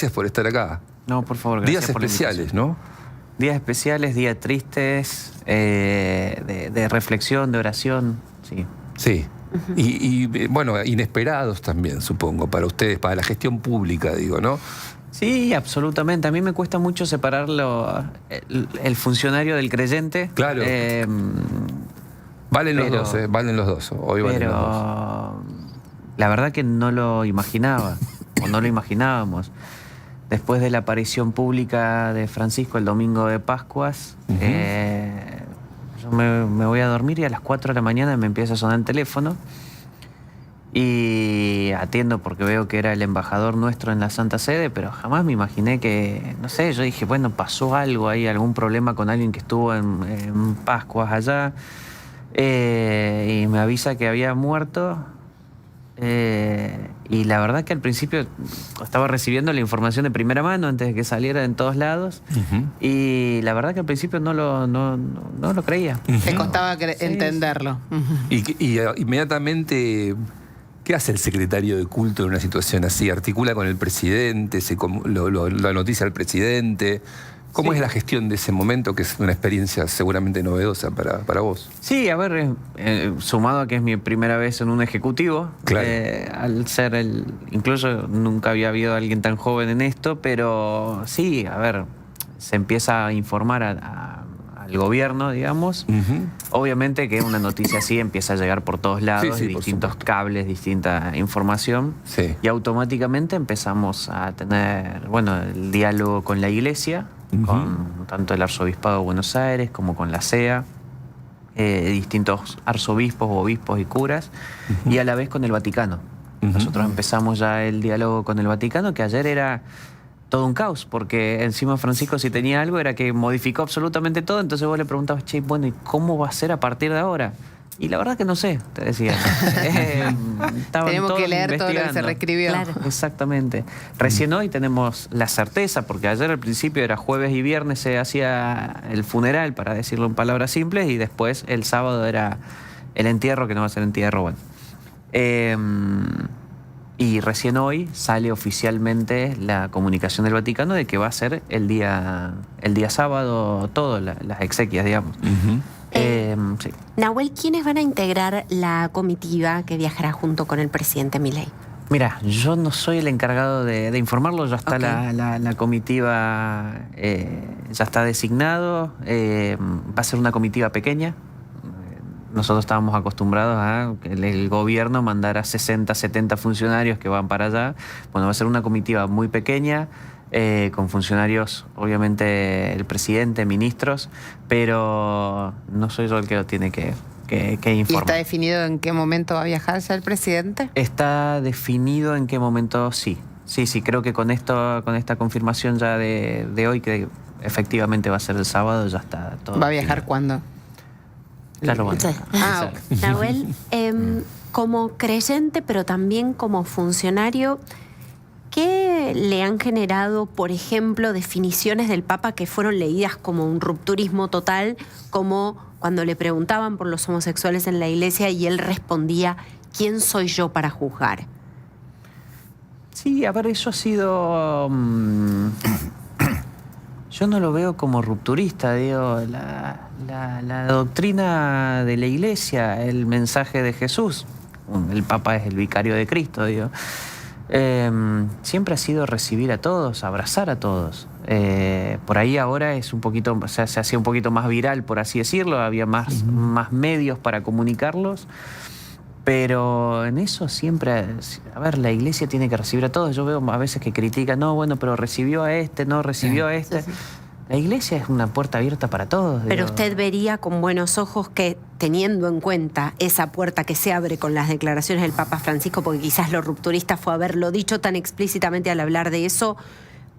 Gracias por estar acá. No, por favor, gracias. Días especiales, ¿no? Días especiales, días tristes, de reflexión, de oración, sí. Sí. Y bueno, inesperados también, supongo, para ustedes, para la gestión pública, digo, ¿no? Sí, absolutamente. A mí me cuesta mucho separarlo, el funcionario del creyente. Claro. Valen los dos, valen los dos. Hoy valen los dos. La verdad que no lo imaginaba, o no lo imaginábamos. Después de la aparición pública de Francisco el domingo de Pascuas, yo me voy a dormir y a las 4 de la mañana me empieza a sonar el teléfono y atiendo porque veo que era el embajador nuestro en la Santa Sede, pero jamás me imaginé que, no sé, yo dije, bueno, pasó algo ahí, algún problema con alguien que estuvo en Pascuas allá, y me avisa que había muerto. Y la verdad que al principio estaba recibiendo la información de primera mano antes de que saliera en todos lados. Y la verdad que al principio no lo creía. Te costaba entenderlo. Y inmediatamente, ¿qué hace el secretario de culto en una situación así? ¿Articula con el presidente? ¿La noticia al presidente? ¿Cómo es la gestión de ese momento, que es una experiencia seguramente novedosa para vos? Sí, a ver, sumado a que es mi primera vez en un ejecutivo, claro. Al ser incluso nunca había habido alguien tan joven en esto, pero sí, a ver, se empieza a informar al gobierno, digamos. Obviamente que una noticia así empieza a llegar por todos lados, distintos cables, distinta información, y automáticamente empezamos a tener, bueno, el diálogo con la iglesia, con tanto el Arzobispado de Buenos Aires como con la CEA, distintos arzobispos, obispos y curas, y a la vez con el Vaticano. Nosotros empezamos ya el diálogo con el Vaticano, que ayer era todo un caos, porque encima Francisco, si tenía algo, era que modificó absolutamente todo. Entonces vos le preguntabas, che, bueno, ¿y cómo va a ser a partir de ahora? Y la verdad que no sé, te decía. Tenemos que leer todo lo que se reescribió. Claro. Exactamente. Recién hoy tenemos la certeza, porque ayer al principio era jueves y viernes se hacía el funeral, para decirlo en palabras simples, y después el sábado era el entierro, que no va a ser entierro, bueno. Y recién hoy sale oficialmente la comunicación del Vaticano de que va a ser el día sábado todo, las exequias, digamos. Sí. Nahuel, ¿quiénes van a integrar la comitiva que viajará junto con el presidente Milei? Mira, yo no soy el encargado de informarlo, ya está la comitiva, ya está designado, va a ser una comitiva pequeña. Nosotros estábamos acostumbrados a que el gobierno mandara 60, 70 funcionarios que van para allá. Bueno, va a ser una comitiva muy pequeña, con funcionarios, obviamente el presidente, ministros, pero no soy yo el que lo tiene que informar. ¿Y está definido en qué momento va a viajar ya el presidente? Está definido en qué momento, sí. Sí, creo que con esta confirmación ya de hoy, que efectivamente va a ser el sábado, ya está todo. ¿Va a viajar cuándo? Claro, bueno. Nahuel, como creyente, pero también como funcionario, ¿qué le han generado, por ejemplo, definiciones del Papa que fueron leídas como un rupturismo total, como cuando le preguntaban por los homosexuales en la iglesia y él respondía, ¿quién soy yo para juzgar? Sí, a ver, eso ha sido... Yo no lo veo como rupturista, digo, la doctrina de la iglesia, el mensaje de Jesús, el Papa es el vicario de Cristo, digo, siempre ha sido recibir a todos, abrazar a todos. Por ahí ahora es un poquito, o sea, se hacía un poquito más viral, por así decirlo, había más medios para comunicarlos, pero en eso siempre, a ver, la iglesia tiene que recibir a todos. Yo veo a veces que critican, no, bueno, pero recibió a este, no recibió a este. La iglesia es una puerta abierta para todos. Pero usted vería con buenos ojos que, teniendo en cuenta esa puerta que se abre con las declaraciones del Papa Francisco, porque quizás lo rupturista fue haberlo dicho tan explícitamente al hablar de eso,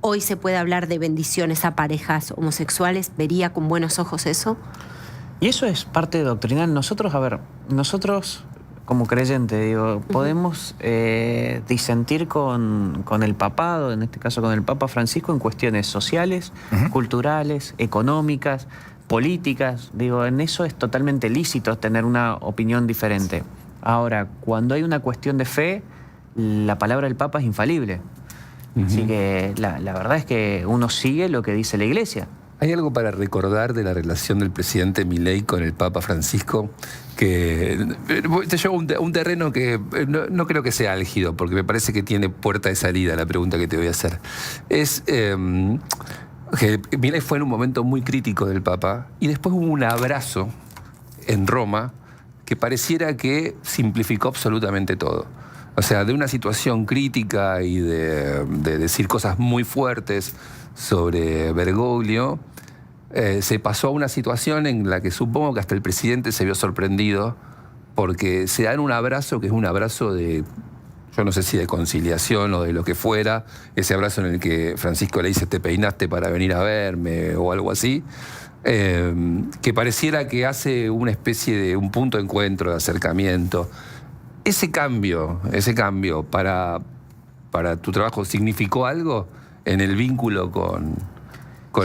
hoy se puede hablar de bendiciones a parejas homosexuales, ¿vería con buenos ojos eso? Y eso es parte doctrinal. Nosotros, a ver, como creyente, digo, podemos disentir con el papado, en este caso con el Papa Francisco, en cuestiones sociales, culturales, económicas, políticas. Digo, en eso es totalmente lícito tener una opinión diferente. Ahora, cuando hay una cuestión de fe, la palabra del Papa es infalible. Así que la verdad es que uno sigue lo que dice la Iglesia. ¿Hay algo para recordar de la relación del presidente Milei con el Papa Francisco? Que te llevo a un terreno que no creo que sea álgido, porque me parece que tiene puerta de salida la pregunta que te voy a hacer. Es que Milei fue en un momento muy crítico del Papa y después hubo un abrazo en Roma que pareciera que simplificó absolutamente todo. O sea, de una situación crítica y de decir cosas muy fuertes sobre Bergoglio, se pasó a una situación en la que supongo que hasta el presidente se vio sorprendido porque se dan un abrazo que es un abrazo de, yo no sé si de conciliación o de lo que fuera, ese abrazo en el que Francisco le dice te peinaste para venir a verme o algo así, que pareciera que hace una especie de un punto de encuentro, de acercamiento. Ese cambio para tu trabajo, ¿significó algo en el vínculo con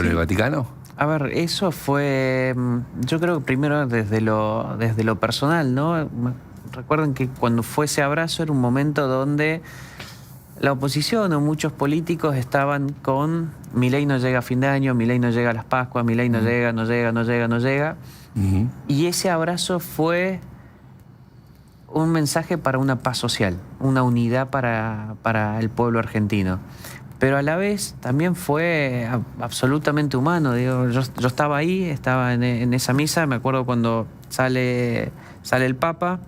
el Vaticano? A ver, eso fue, yo creo que primero desde lo personal, ¿no? Recuerden que cuando fue ese abrazo era un momento donde la oposición o muchos políticos estaban con Milei no llega a fin de año, Milei no llega a las Pascuas, Milei no llega. Y ese abrazo fue un mensaje para una paz social, una unidad para el pueblo argentino. Pero a la vez también fue absolutamente humano. Digo, yo estaba ahí, estaba en esa misa, me acuerdo cuando sale el Papa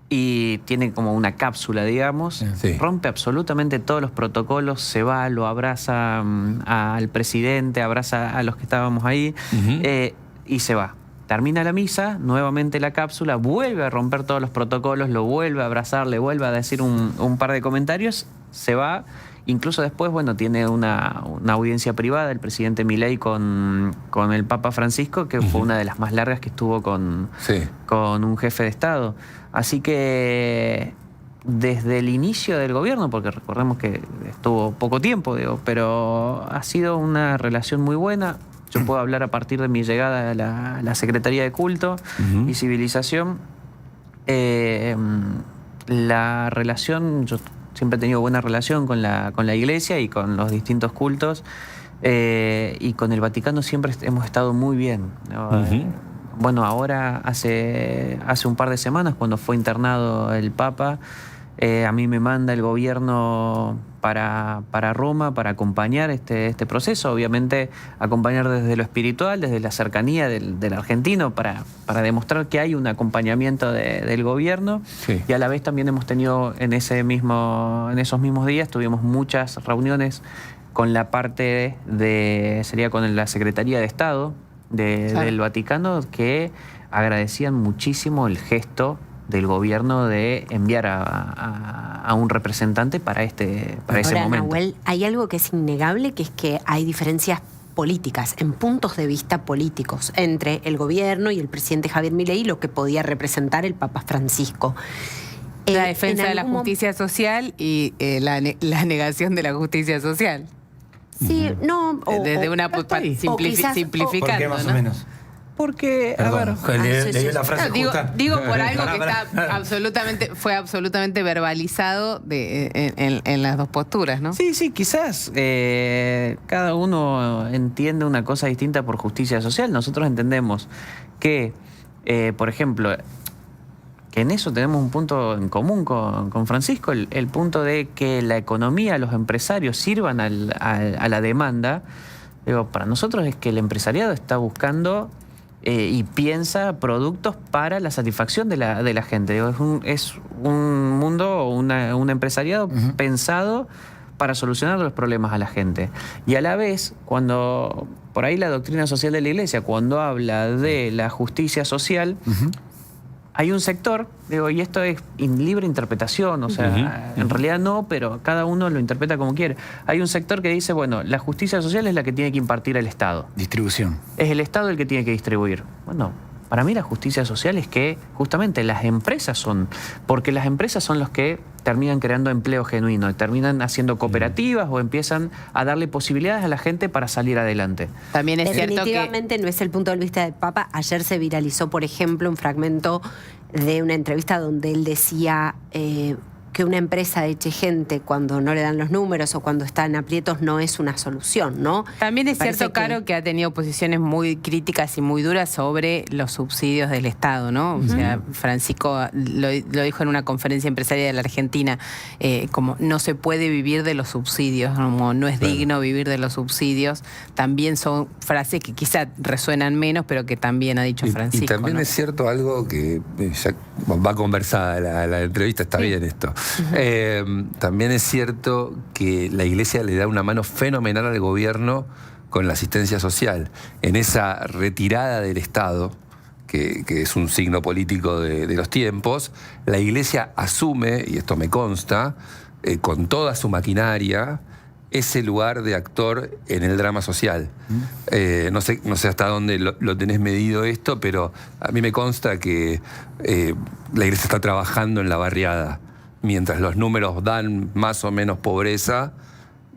y tiene como una cápsula, digamos, sí. Rompe absolutamente todos los protocolos, se va, lo abraza al presidente, abraza a los que estábamos ahí y se va. Termina la misa, nuevamente la cápsula, vuelve a romper todos los protocolos, lo vuelve a abrazar, le vuelve a decir un par de comentarios, se va. Incluso después, bueno, tiene una audiencia privada el presidente Milei con el Papa Francisco, que fue una de las más largas que estuvo con un jefe de Estado. Así que desde el inicio del gobierno, porque recordemos que estuvo poco tiempo, digo, pero ha sido una relación muy buena. Yo puedo hablar a partir de mi llegada a la Secretaría de Culto y Civilización. La relación, yo siempre he tenido buena relación con la Iglesia y con los distintos cultos. Y con el Vaticano siempre hemos estado muy bien, ¿no? Bueno, ahora hace un par de semanas, cuando fue internado el Papa, a mí me manda el gobierno para Roma para acompañar este proceso. Obviamente acompañar desde lo espiritual, desde la cercanía del argentino, para demostrar que hay un acompañamiento del gobierno. Sí. Y a la vez también hemos tenido en esos mismos días, tuvimos muchas reuniones con la parte sería con la Secretaría de Estado del Vaticano, que agradecían muchísimo el gesto del gobierno de enviar a un representante para ese momento. Nahuel, hay algo que es innegable, que es que hay diferencias políticas, en puntos de vista políticos, entre el gobierno y el presidente Javier Milei y lo que podía representar el Papa Francisco. La defensa de la justicia social y la negación de la justicia social. Sí, no. Desde una simplificando. ¿Por qué más o menos? Porque, perdón, a ver... le dio la frase justa. Digo por algo que fue absolutamente verbalizado en las dos posturas, ¿no? Sí, quizás cada uno entiende una cosa distinta por justicia social. Nosotros entendemos que, por ejemplo, que en eso tenemos un punto en común con Francisco, el punto de que la economía, los empresarios sirvan a la demanda. Digo, para nosotros es que el empresariado está buscando y piensa productos para la satisfacción de la gente. Digo, es un mundo, un empresariado pensado para solucionar los problemas a la gente. Y a la vez, cuando por ahí la doctrina social de la Iglesia, cuando habla de la justicia social, hay un sector, digo, y esto es libre interpretación, o sea, en realidad no, pero cada uno lo interpreta como quiere. Hay un sector que dice, bueno, la justicia social es la que tiene que impartir el Estado. Distribución. Es el Estado el que tiene que distribuir. Bueno, para mí la justicia social es que justamente las empresas porque las empresas son los que terminan creando empleo genuino, terminan haciendo cooperativas o empiezan a darle posibilidades a la gente para salir adelante. También es cierto que... Definitivamente no es el punto de vista del Papa. Ayer se viralizó, por ejemplo, un fragmento de una entrevista donde él decía que una empresa eche gente cuando no le dan los números o cuando está en aprietos no es una solución, ¿no? También es Parece cierto, Caro, que ha tenido posiciones muy críticas y muy duras sobre los subsidios del Estado, ¿no? O sea, Francisco lo dijo en una conferencia empresaria de la Argentina, como no se puede vivir de los subsidios, como no es digno vivir de los subsidios. También son frases que quizá resuenan menos, pero que también ha dicho Francisco. Y también, ¿no?, es cierto algo que ya va conversada la entrevista, está bien esto. También es cierto que la Iglesia le da una mano fenomenal al gobierno con la asistencia social. En esa retirada del Estado, que es un signo político de los tiempos, la Iglesia asume, y esto me consta, con toda su maquinaria, ese lugar de actor en el drama social. No sé hasta dónde lo tenés medido esto, pero a mí me consta que la Iglesia está trabajando en la barriada. Mientras los números dan más o menos pobreza,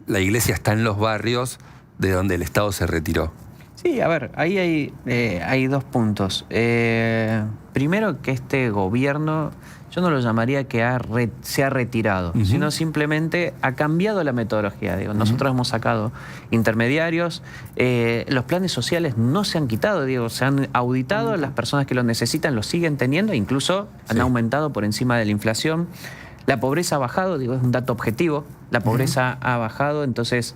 la Iglesia está en los barrios de donde el Estado se retiró. Sí, a ver, ahí hay dos puntos. Primero, que este gobierno, yo no lo llamaría que se ha retirado, sino simplemente ha cambiado la metodología. Digo, nosotros hemos sacado intermediarios, los planes sociales no se han quitado, digo, se han auditado, las personas que lo necesitan lo siguen teniendo, incluso han aumentado por encima de la inflación. La pobreza ha bajado, digo, es un dato objetivo, la pobreza ha bajado, entonces,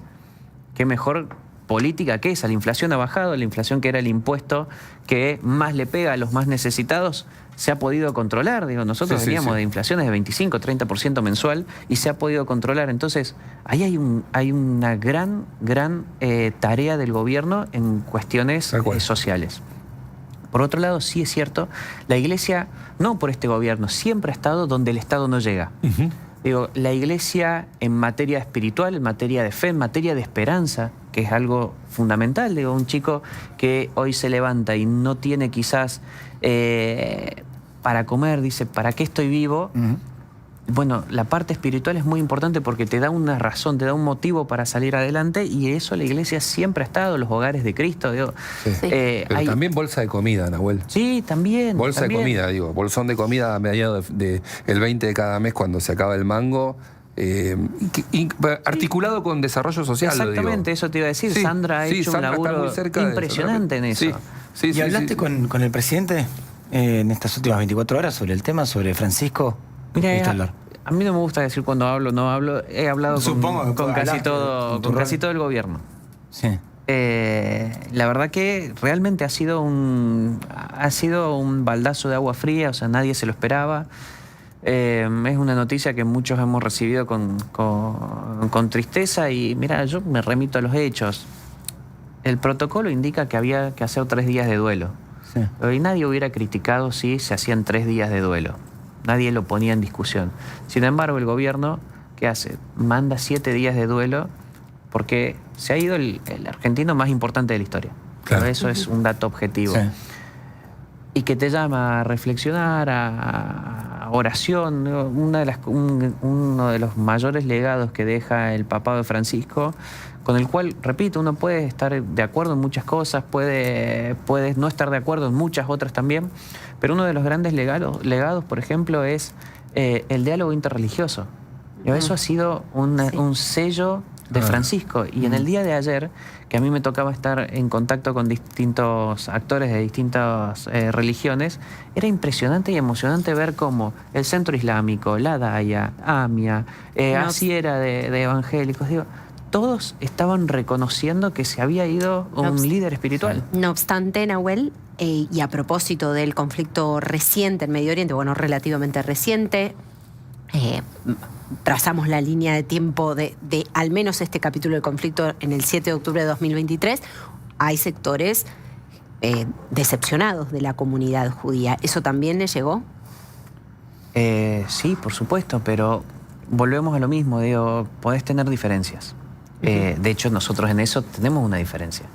qué mejor política que esa. La inflación ha bajado, la inflación, que era el impuesto que más le pega a los más necesitados, se ha podido controlar. Digo, nosotros veníamos de inflaciones de 25, 30% mensual y se ha podido controlar. Entonces, ahí hay una gran tarea del gobierno en cuestiones sociales. Por otro lado, sí es cierto, la Iglesia, no por este gobierno, siempre ha estado donde el Estado no llega. Digo, la Iglesia en materia espiritual, en materia de fe, en materia de esperanza, que es algo fundamental. Digo, un chico que hoy se levanta y no tiene quizás para comer, dice, ¿para qué estoy vivo? Bueno, la parte espiritual es muy importante porque te da una razón, te da un motivo para salir adelante, y eso la Iglesia siempre ha estado, los hogares de Cristo. Digo, pero también bolsa de comida, Nahuel. Sí, también. Bolsa de comida, digo, bolsón de comida a mediados el 20 de cada mes cuando se acaba el mango. Articulado con desarrollo social. Exactamente, eso te iba a decir. Sandra ha hecho un laburo impresionante en eso. ¿Y hablaste con el presidente en estas últimas 24 horas sobre el tema, sobre Francisco? Mira, a mí no me gusta decir cuando hablo, no hablo. He hablado con casi todo el gobierno. Sí. La verdad que realmente ha sido un baldazo de agua fría, o sea, nadie se lo esperaba. Es una noticia que muchos hemos recibido con tristeza, y mira, yo me remito a los hechos. El protocolo indica que había que hacer 3 días de duelo. Sí. Y nadie hubiera criticado si se hacían 3 días de duelo. Nadie lo ponía en discusión. Sin embargo, el gobierno, ¿qué hace? Manda 7 días de duelo porque se ha ido el argentino más importante de la historia. Claro. Eso es un dato objetivo. Sí. Y que te llama a reflexionar, a oración. Uno de los mayores legados que deja el papado de Francisco, con el cual, repito, uno puede estar de acuerdo en muchas cosas, puede no estar de acuerdo en muchas otras también, pero uno de los grandes legados, por ejemplo, es el diálogo interreligioso. Eso ha sido un sello de Francisco. Y en el día de ayer, que a mí me tocaba estar en contacto con distintos actores de distintas religiones, era impresionante y emocionante ver cómo el Centro Islámico, la Daya, AMIA, Asiera de evangélicos, digo, todos estaban reconociendo que se había ido un líder espiritual. No obstante, Nahuel, y a propósito del conflicto reciente en Medio Oriente, bueno, relativamente reciente, trazamos la línea de tiempo de al menos este capítulo del conflicto en el 7 de octubre de 2023, hay sectores decepcionados de la comunidad judía. ¿Eso también le llegó? Sí, por supuesto, pero volvemos a lo mismo, digo, podés tener diferencias. De hecho, nosotros en eso tenemos una diferencia.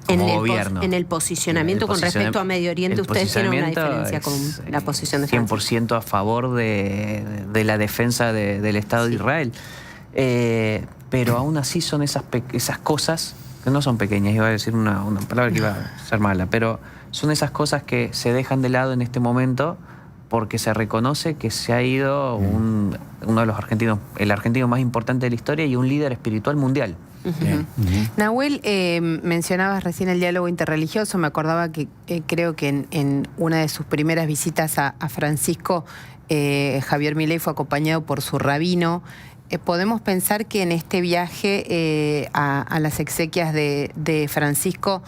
Como gobierno. En el posicionamiento con respecto a Medio Oriente, ustedes tienen una diferencia con la posición de Francia. 100% a favor de la defensa del Estado de Israel. Pero aún así son esas cosas, que no son pequeñas, iba a decir una palabra que iba a ser mala, pero son esas cosas que se dejan de lado en este momento porque se reconoce que se ha ido uno de los argentinos, el argentino más importante de la historia y un líder espiritual mundial. Nahuel, mencionabas recién el diálogo interreligioso. Me acordaba que creo que en una de sus primeras visitas a Francisco, Javier Milei fue acompañado por su rabino. ¿Podemos pensar que en este viaje a las exequias de Francisco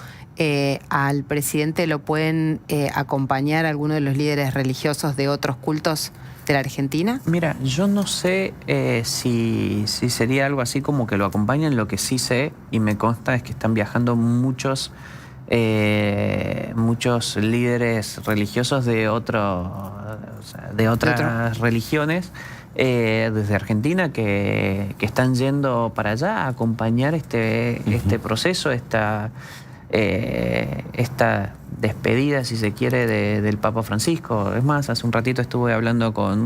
al presidente lo pueden acompañar algunos de los líderes religiosos de otros cultos de la Argentina? Mira, yo no sé si sería algo así como que lo acompañen. Lo que sí sé y me consta es que están viajando muchos líderes religiosos de otras religiones desde Argentina que están yendo para allá a acompañar este proceso, esta despedida, si se quiere, del Papa Francisco. Es más, hace un ratito estuve hablando con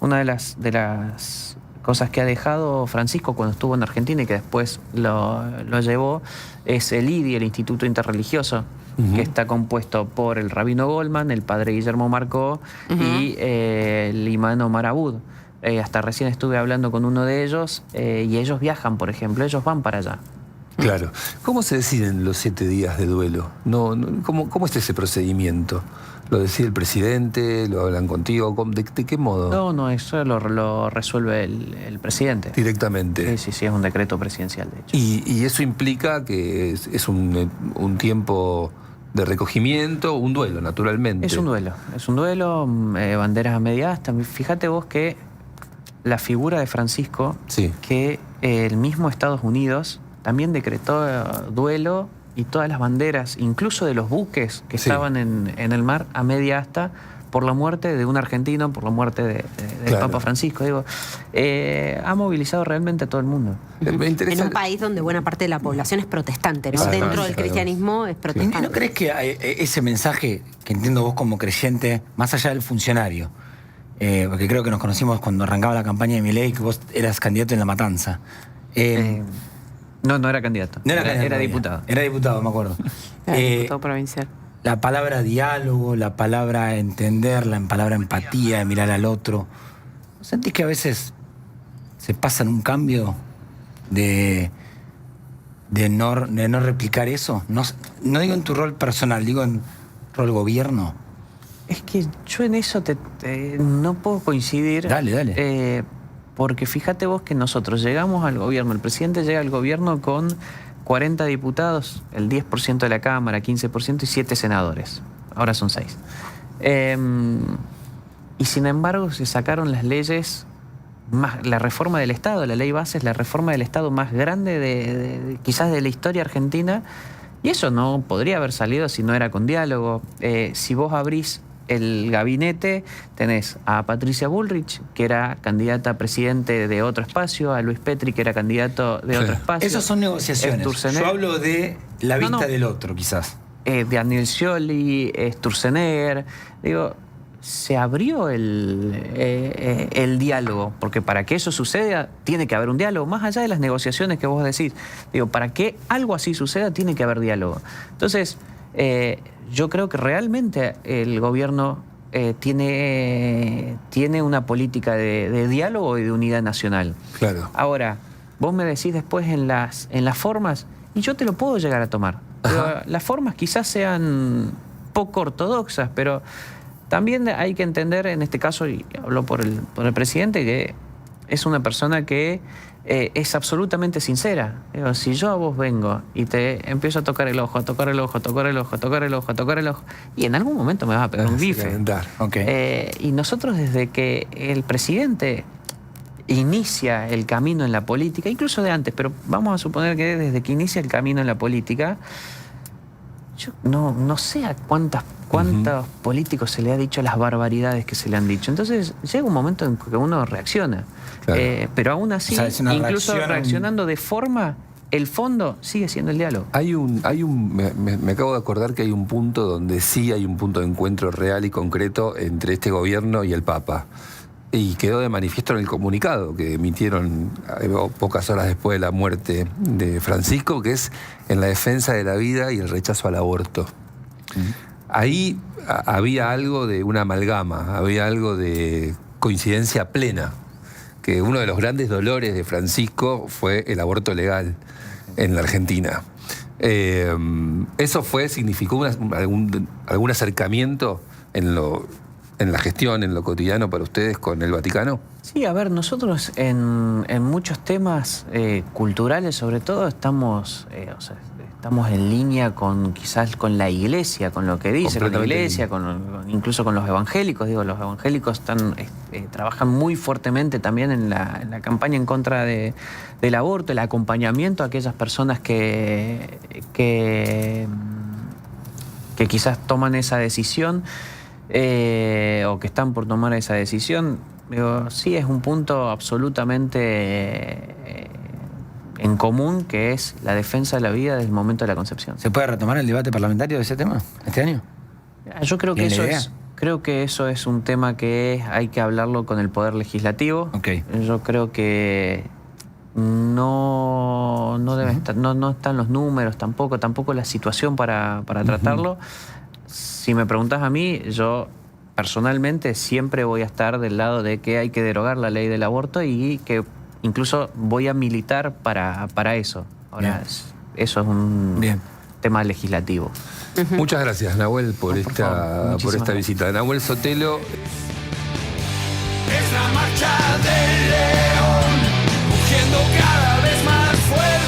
una de las cosas que ha dejado Francisco cuando estuvo en Argentina y que después lo llevó, es el IDI, el Instituto Interreligioso, que está compuesto por el rabino Goldman, el padre Guillermo Marcó y el imán Omar Abud. Hasta recién estuve hablando con uno de ellos y ellos viajan, por ejemplo, ellos van para allá. Claro. ¿Cómo se deciden los 7 días de duelo? ¿Cómo es ese procedimiento? ¿Lo decide el presidente? ¿Lo hablan contigo? ¿De qué modo? No, eso lo resuelve el presidente. Directamente. Sí, es un decreto presidencial, de hecho. Y eso implica que es un tiempo de recogimiento, un duelo, naturalmente. Es un duelo, banderas a media asta. Fíjate vos que la figura de Francisco, que el mismo Estados Unidos también decretó duelo y todas las banderas, incluso de los buques que estaban en el mar, a media asta por la muerte de un argentino, por la muerte del Papa Francisco. Digo, ha movilizado realmente a todo el mundo. En un país donde buena parte de la población es protestante, ¿no? Dentro del cristianismo es protestante. ¿No crees que ese mensaje que entiendo vos como creyente, más allá del funcionario, porque creo que nos conocimos cuando arrancaba la campaña de Milei, que vos eras candidato en La Matanza? No era candidato. Era diputado. Era diputado, me acuerdo. Diputado provincial. La palabra diálogo, la palabra entender, la palabra empatía, de mirar al otro. ¿No sentís que a veces se pasa en un cambio de no replicar eso? No digo en tu rol personal, digo en rol gobierno. Es que yo en eso no puedo coincidir. Dale. Porque fíjate vos que nosotros llegamos al gobierno, el presidente llega al gobierno con 40 diputados, el 10% de la Cámara, 15% y 7 senadores. Ahora son 6. Y sin embargo se sacaron las leyes, la reforma del Estado, la ley base es la reforma del Estado más grande quizás de la historia argentina, y eso no podría haber salido si no era con diálogo. Si vos abrís el gabinete, tenés a Patricia Bullrich, que era candidata a presidente de otro espacio, a Luis Petri, que era candidato de otro espacio. Esas son negociaciones. Yo hablo de la vista del otro, quizás. De Daniel Scioli, Sturzenegger. Digo, se abrió el diálogo, porque para que eso suceda tiene que haber un diálogo, más allá de las negociaciones que vos decís. Digo, para que algo así suceda tiene que haber diálogo. Entonces, yo creo que realmente el gobierno tiene una política de diálogo y de unidad nacional. Claro. Ahora, vos me decís después en las formas, y yo te lo puedo llegar a tomar. Pero las formas quizás sean poco ortodoxas, pero también hay que entender, en este caso, y hablo por el presidente, que es una persona que es absolutamente sincera. Digo, si yo a vos vengo y te empiezo a tocar el ojo, y en algún momento me vas a pegar un bife. Y nosotros, desde que el presidente inicia el camino en la política, incluso de antes, pero vamos a suponer que desde que inicia el camino en la política, yo no sé a cuántos políticos se le ha dicho las barbaridades que se le han dicho. Entonces llega un momento en que uno reacciona. Claro. Pero aún así, o sea, incluso reaccionando de forma, el fondo sigue siendo el diálogo. Me acabo de acordar que hay un punto donde sí hay un punto de encuentro real y concreto entre este gobierno y el Papa. Y quedó de manifiesto en el comunicado que emitieron pocas horas después de la muerte de Francisco, que es en la defensa de la vida y el rechazo al aborto. ahí había algo de una amalgama, había algo de coincidencia plena, que uno de los grandes dolores de Francisco fue el aborto legal en la Argentina. ¿Eso significó algún acercamiento en la gestión, en lo cotidiano para ustedes con el Vaticano? Sí, a ver, nosotros en muchos temas culturales, sobre todo, estamos en línea quizás con la Iglesia, con lo que dice con la Iglesia, incluso con los evangélicos. Digo, los evangélicos trabajan muy fuertemente también en la campaña en contra del aborto, el acompañamiento a aquellas personas que quizás toman esa decisión o que están por tomar esa decisión. Digo, sí, es un punto absolutamente en común, que es la defensa de la vida desde el momento de la concepción. ¿Se puede retomar el debate parlamentario de ese tema este año? Yo creo que eso es un tema que hay que hablarlo con el Poder Legislativo. Okay. Yo creo que no debe estar, no están los números tampoco la situación para tratarlo. Si me preguntas a mí, yo personalmente siempre voy a estar del lado de que hay que derogar la ley del aborto y que incluso voy a militar para eso. Ahora, eso es un tema legislativo. Muchas gracias, Nahuel, por esta visita. Nahuel Sotelo. Es la marcha del león, rugiendo cada vez más fuerte.